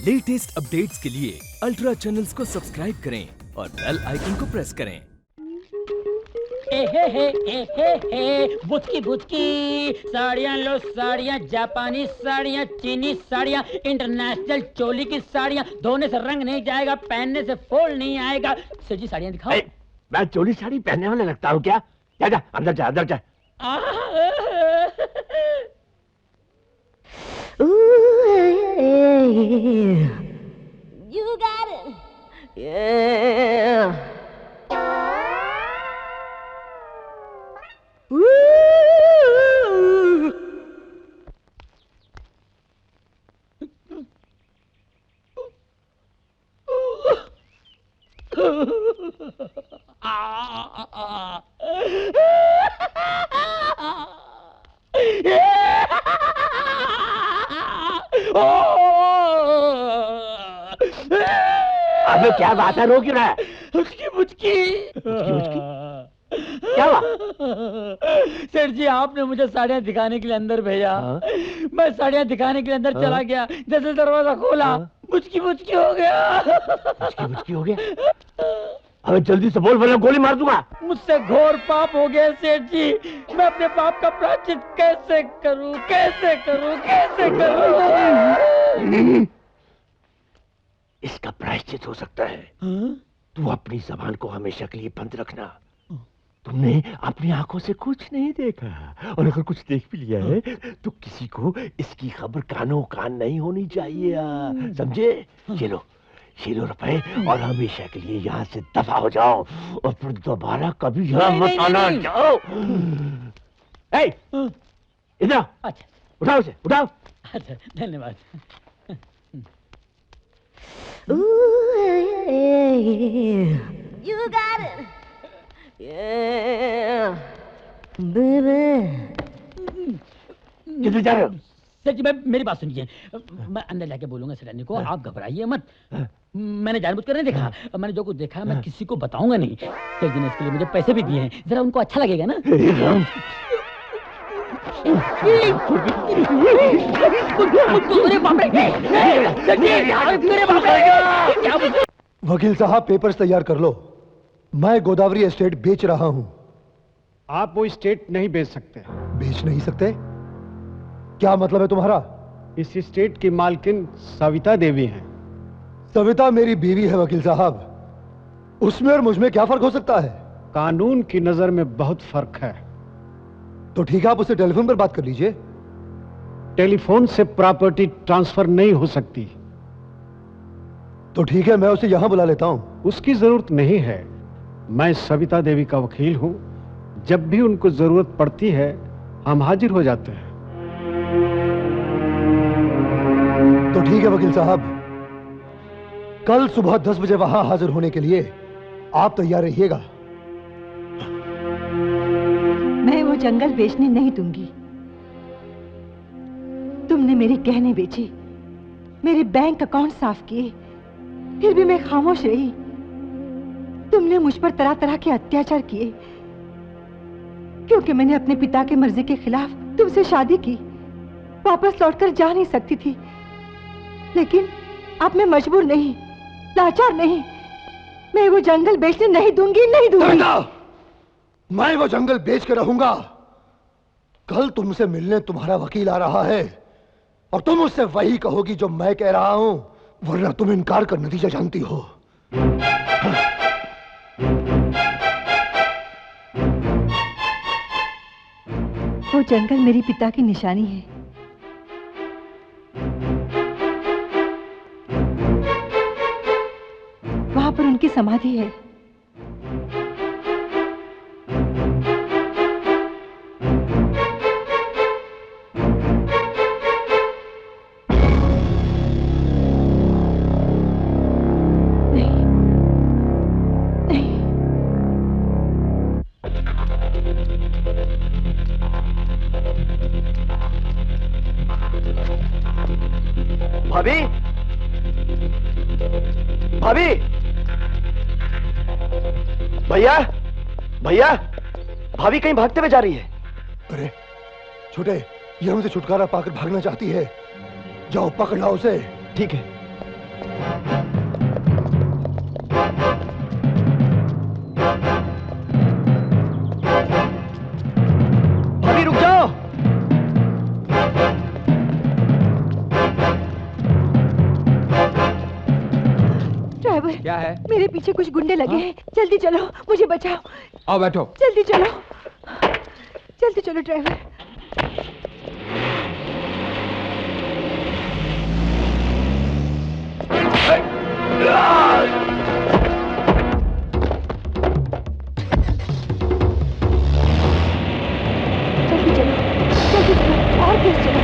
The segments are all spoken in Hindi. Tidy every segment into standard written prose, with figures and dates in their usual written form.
लेटेस्ट अपडेट्स के लिए अल्ट्रा चैनल्स को सब्सक्राइब करें और बेल आइकन को प्रेस करें। बुचकी बुचकी साड़ियाँ लो, साड़ियाँ जापानी साड़ियाँ, चीनी साड़ियाँ, इंटरनेशनल चोली की साड़ियाँ। धोने से रंग नहीं जाएगा, पहनने से फोल्ड नहीं आएगा। सर जी साड़ियाँ दिखाओ। मैं चोली साड़ी पहनने वाले लगता हूँ क्या? जा जा अंदर जा, अंदर जा। You got it. Yeah. अबे क्या बात है, रो क्यों रहा है? उसकी मुझकी क्या हुआ? सेठ जी आपने मुझे साड़ियाँ दिखाने के लिए अंदर भेजा। मैं साड़ियाँ दिखाने के लिए अंदर चला गया। जैसे दरवाजा खोला मुझकी मुझकी हो गया। मुझकी हो गया? अबे जल्दी से बोल वरना गोली मार दूंगा। मुझसे घोर पाप हो गया सेठ जी। मैं अपने पाप का प्रायश्चित कैसे करूं, कैसे करूं, कैसे करूं? इसका प्रायश्चित हो सकता है। तू अपनी जबान को हमेशा के लिए बंद रखना। तुमने अपनी आंखों से कुछ नहीं देखा, और अगर कुछ देख भी लिया है तो किसी को इसकी खबर कानों कान नहीं होनी चाहिए। समझे? ये लो रुपए, और हमेशा के लिए यहाँ से दफा हो जाओ, और फिर दोबारा कभी यहाँ मत आना। जाओ। इधर अच्छा उठाओ उसे, उठाओ। अच्छा धन्यवाद। You got it. Yeah. Baby. किधर जा रहे हो? सर जी मेरी बात सुनिए। मैं अंदर जाके बोलूंगा सेठानी को, आप घबराइए मत। मैंने जानबूझकर नहीं देखा, मैंने जो कुछ देखा मैं किसी को बताऊंगा नहीं। सेठ जी ने इसके लिए मुझे पैसे भी दिए हैं, जरा उनको अच्छा लगेगा ना। वकील साहब पेपर्स तैयार कर लो। मैं गोदावरी एस्टेट बेच रहा हूं। आप वो एस्टेट नहीं बेच सकते। बेच नहीं सकते? क्या मतलब है तुम्हारा? इस एस्टेट की मालकिन सविता देवी हैं। सविता मेरी बीवी है वकील साहब, उसमें और मुझमें क्या फर्क हो सकता है? कानून की नजर में बहुत फर्क है। तो ठीक है, आप उससे टेलीफोन पर बात कर लीजिए। टेलीफोन से प्रॉपर्टी ट्रांसफर नहीं हो सकती। तो ठीक है, मैं उसे यहां बुला लेता हूं। उसकी जरूरत नहीं है। मैं सविता देवी का वकील हूं। जब भी उनको जरूरत पड़ती है हम हाजिर हो जाते हैं। तो ठीक है वकील साहब, कल सुबह 10 बजे वहां हाजिर होने के लिए आप तैयार रहिएगा। मैं वो जंगल बेचने नहीं दूंगी। तुमने मेरी गहने बेची, मेरे बैंक अकाउंट साफ किए, फिर भी मैं खामोश रही। तुमने मुझ पर तरह तरह के अत्याचार किए, क्योंकि मैंने अपने पिता की मर्जी के खिलाफ तुमसे शादी की। वापस लौटकर जा नहीं सकती थी, लेकिन अब मैं मजबूर नहीं, लाचार नहीं। मैं वो जंगल बेचने नहीं दूंगी, नहीं दूंगी। मैं वो जंगल बेच के रहूंगा। कल तुमसे मिलने तुम्हारा वकील आ रहा है, और तुम उससे वही कहोगी जो मैं कह रहा हूं, वरना तुम इनकार का नतीजा जानती हो। वो जंगल मेरे पिता की निशानी है। वहां पर उनकी समाधि है। भाभी, भाभी, भैया, भैया, भाभी कहीं भागते हुए जा रही है। अरे छोटे, ये हमसे छुटकारा पाकर भागना चाहती है। जाओ पकड़ लाओ उसे। ठीक है। क्या है? मेरे पीछे कुछ गुंडे लगे हैं। जल्दी चलो, मुझे बचाओ। आओ बैठो। जल्दी चलो, जल्दी चलो ड्राइवर। जल्दी चलो, जल्दी चलो, और तेज चलो।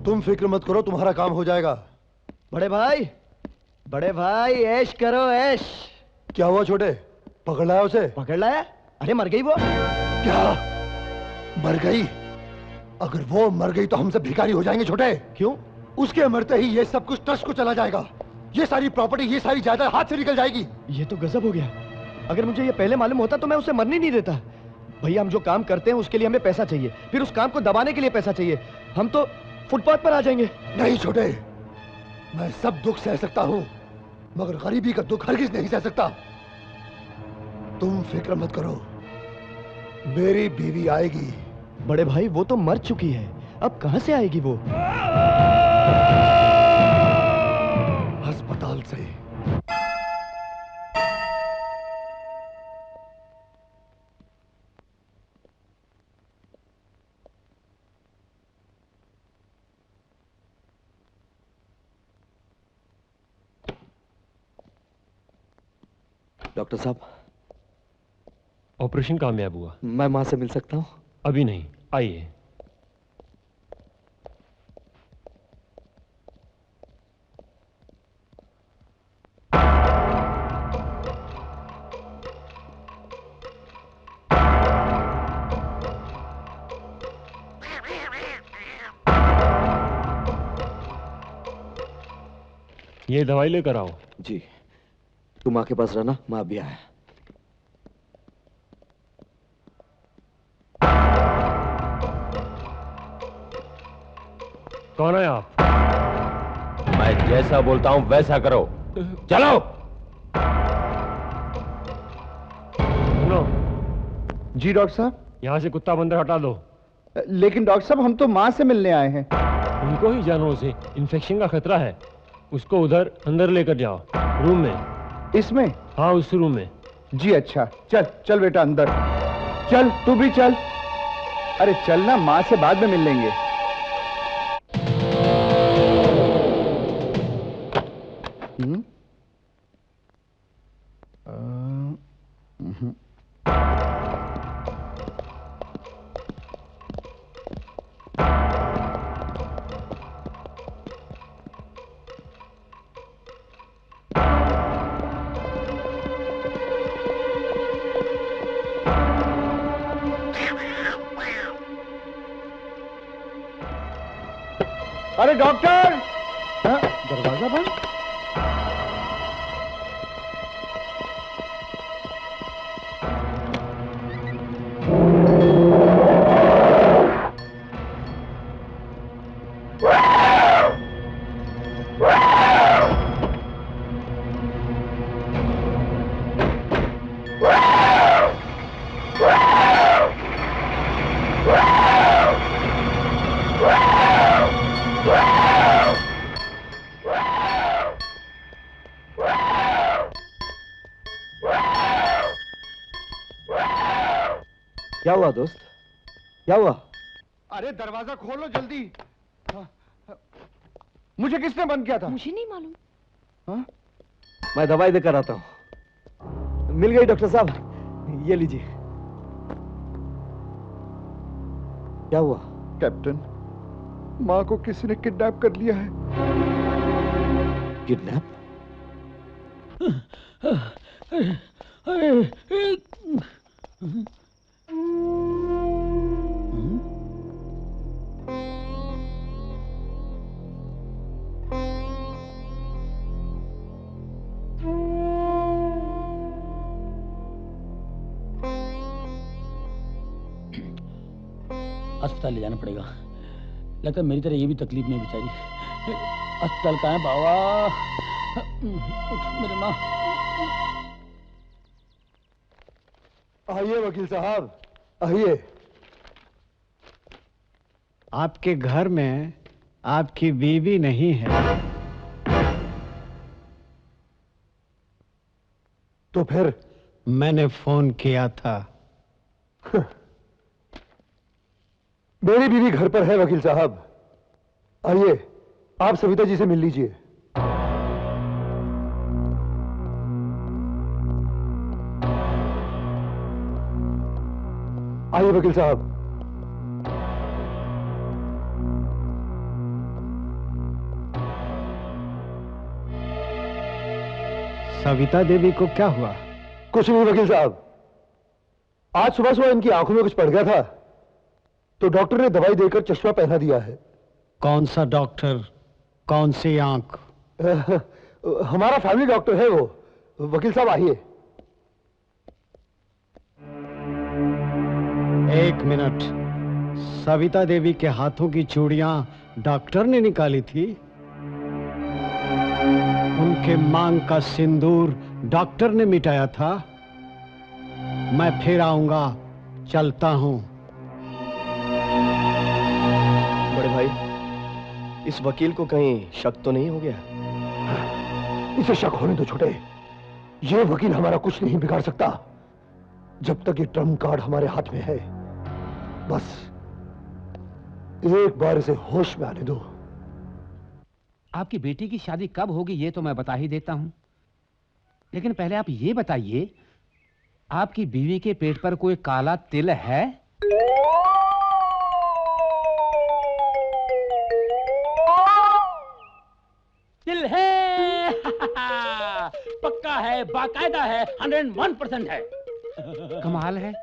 तुम फिक्र मत करो, तुम्हारा काम हो जाएगा। बड़े भाई ऐश करो ऐश। क्या हुआ छोटे, पकड़ लाया उसे? पकड़ लाया? अरे मर गई वो। क्या मर गई? अगर वो मर गई तो हम सब भिखारी हो जाएंगे छोटे। क्यों? उसके मरते ही ये सब कुछ ट्रस्ट को चला जाएगा। ये सारी प्रॉपर्टी, ये सारी जायदाद हाथ से निकल जाएगी। ये तो गजब हो गया। अगर मुझे ये पहले मालूम होता तो मैं उसे मरने नहीं देता। भैया हम जो काम करते हैं उसके लिए हमें पैसा चाहिए, फिर उस काम को दबाने के लिए पैसा चाहिए। हम तो फुटपाथ पर आ जाएंगे। नहीं छोटे, मैं सब दुख सह सकता हूं, मगर गरीबी का दुख हरगिज नहीं सह सकता। तुम फिक्र मत करो, मेरी बीवी आएगी। बड़े भाई वो तो मर चुकी है, अब कहां से आएगी वो? अस्पताल से। डॉक्टर साहब, ऑपरेशन कामयाब हुआ। मैं मां से मिल सकता हूं? अभी नहीं, आइए। ये दवाई लेकर आओ। जी, तुम मां के पास रहना, मां अभी आया। कौन है आप? मैं जैसा बोलता हूं वैसा करो। चलो। सुनो। जी डॉक्टर साहब। यहां से कुत्ता बंदर हटा दो। लेकिन डॉक्टर साहब हम तो मां से मिलने आए हैं। उनको ही जानवरों से इन्फेक्शन का खतरा है, उसको उधर अंदर लेकर जाओ, रूम में। इसमें? हाँ, उस रूम में। जी अच्छा, चल चल बेटा अंदर चल। तू भी चल। अरे चल ना, मां से बाद में मिल लेंगे। अरे डॉक्टर! दरवाजा बंद। क्या हुआ दोस्त, क्या हुआ? अरे दरवाजा खोलो जल्दी। मुझे किसने बंद किया था? मुझे नहीं मालूम। हाँ? मैं दवाई देकर आता हूं। मिल गई डॉक्टर साहब, ये लीजिए। क्या हुआ? कैप्टन, माँ को किसी ने किडनैप कर लिया है। किडनैप? अस्पताल ले जाना पड़ेगा। लगता है मेरी तरह ये भी तकलीफ में बेचारी। अस्पताल कहाँ है बाबा? मेरे माँ। आइए वकील साहब, आइए। आपके घर में आपकी बीवी नहीं है तो फिर? मैंने फोन किया था। मेरी बीवी घर पर है वकील साहब। आइए, आप सविता जी से मिल लीजिए। आइए वकील साहब। सविता देवी को क्या हुआ? कुछ नहीं वकील साहब, आज सुबह सुबह इनकी आंखों में कुछ पड़ गया था तो डॉक्टर ने दवाई देकर चश्मा पहना दिया है। कौन सा डॉक्टर? कौन सी आंख? हमारा फैमिली डॉक्टर है वो। वकील साहब आइए। एक मिनट। सविता देवी के हाथों की चूड़ियां डॉक्टर ने निकाली थी? उनके मांग का सिंदूर डॉक्टर ने मिटाया था? मैं फिर आऊंगा, चलता हूं। बड़े भाई, इस वकील को कहीं शक तो नहीं हो गया? इसे शक होने दो छोटे। ये वकील हमारा कुछ नहीं बिगाड़ सकता जब तक ये ट्रम्प कार्ड हमारे हाथ में है। बस एक बार इसे होश में आने दो। आपकी बेटी की शादी कब होगी ये तो मैं बता ही देता हूं, लेकिन पहले आप ये बताइए, आपकी बीवी के पेट पर कोई काला तिल है? तिल है। पक्का है, बाकायदा है, 101% है। कमाल है,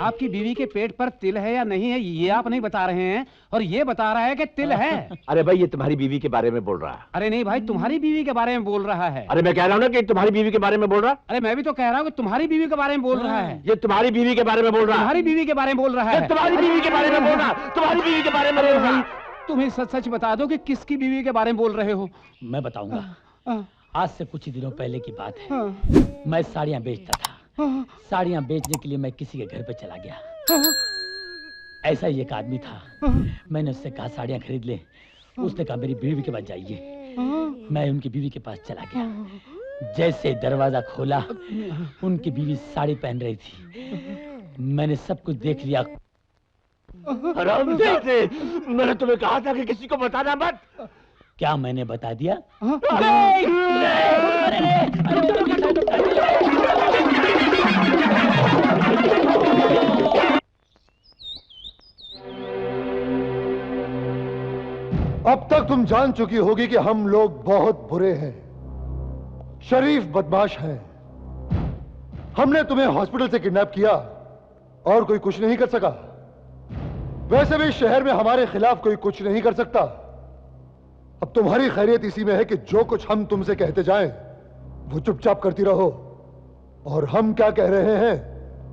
आपकी बीवी के पेट पर तिल है या नहीं है ये आप नहीं बता रहे हैं, और ये बता रहा है कि तिल है। अरे भाई, ये तुम्हारी बीवी के बारे में बोल रहा है। अरे नहीं भाई, तुम्हारी बीवी के बारे में बोल रहा है। अरे मैं कह रहा हूँ ना कि तुम्हारी बीवी के बारे में बोल रहा है। अरे मैं भी तो कह रहा हूँ कि तुम्हारी बीवी के बारे में बोल रहा है। ये तुम्हारी बीवी के बारे में बोल रहा है। तुम्हारी बीवी के बारे में बोल रहा है। तुम्हारी बीवी के बारे में बोल रहा है। तुम्हारी बीवी के बारे में बोल रहा है। तुम्हें सच सच बता दो कि किसकी बीवी के बारे में बोल रहे हो। मैं बताऊंगा। आज से कुछ ही दिनों पहले की बात है। मैं साड़ियां बेचता था। साड़ियां बेचने के लिए मैं किसी के घर पे चला गया। ऐसा ही एक आदमी था। मैंने उससे कहा साड़ियां खरीद ले। उसने कहा मेरी बीवी के पास जाइए। मैं उनकी बीवी के पास चला गया। जैसे दरवाजा खोला, उनकी बीवी साड़ी पहन रही थी। मैंने सब कुछ देख लिया। हरामजादे, मैंने तुम्हें कहा था कि किसी को बताना मत। क्या मैंने बता दिया? अब तक तुम जान चुकी होगी कि हम लोग बहुत बुरे हैं, शरीफ बदमाश हैं। हमने तुम्हें हॉस्पिटल से किडनैप किया और कोई कुछ नहीं कर सका। वैसे भी शहर में हमारे खिलाफ कोई कुछ नहीं कर सकता। अब तुम्हारी खैरियत इसी में है कि जो कुछ हम तुमसे कहते जाएं, वो चुपचाप करती रहो, और हम क्या कह रहे हैं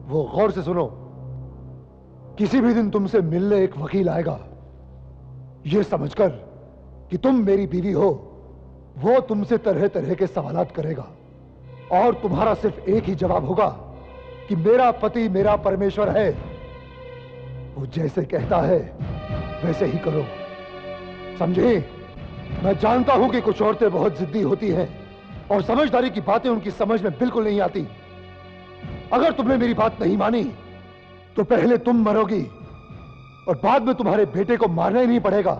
वो गौर से सुनो। किसी भी दिन तुमसे मिलने एक वकील आएगा, यह समझकर कि तुम मेरी बीवी हो। वो तुमसे तरह तरह के सवालात करेगा और तुम्हारा सिर्फ एक ही जवाब होगा कि मेरा पति मेरा परमेश्वर है। वो जैसे कहता है वैसे ही करो, समझे? मैं जानता हूं कि कुछ औरतें बहुत जिद्दी होती हैं और समझदारी की बातें उनकी समझ में बिल्कुल नहीं आती। अगर तुमने मेरी बात नहीं मानी तो पहले तुम मरोगी और बाद में तुम्हारे बेटे को मारना ही नहीं पड़ेगा,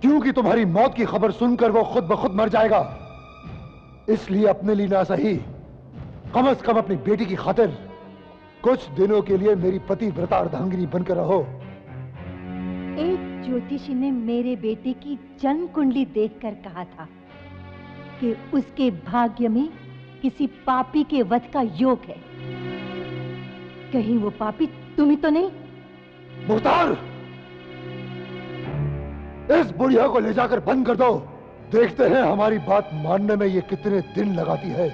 क्योंकि तुम्हारी मौत की खबर सुनकर वो खुद ब खुद मर जाएगा। इसलिए अपने लिए ना सही, कम से कम अपनी बेटी की खातिर कुछ दिनों के लिए मेरी पतिव्रता अर्धांगिनी बनकर रहो। एक ज्योतिषी ने मेरे बेटे की जन्म कुंडली देखकर कहा था कि उसके भाग्य में किसी पापी के वध का योग है। कहीं वो पापी तुम ही तो नहीं? मुख्तार, इस बुढ़िया को ले जाकर बंद कर दो। देखते हैं हमारी बात मानने में ये कितने दिन लगाती है।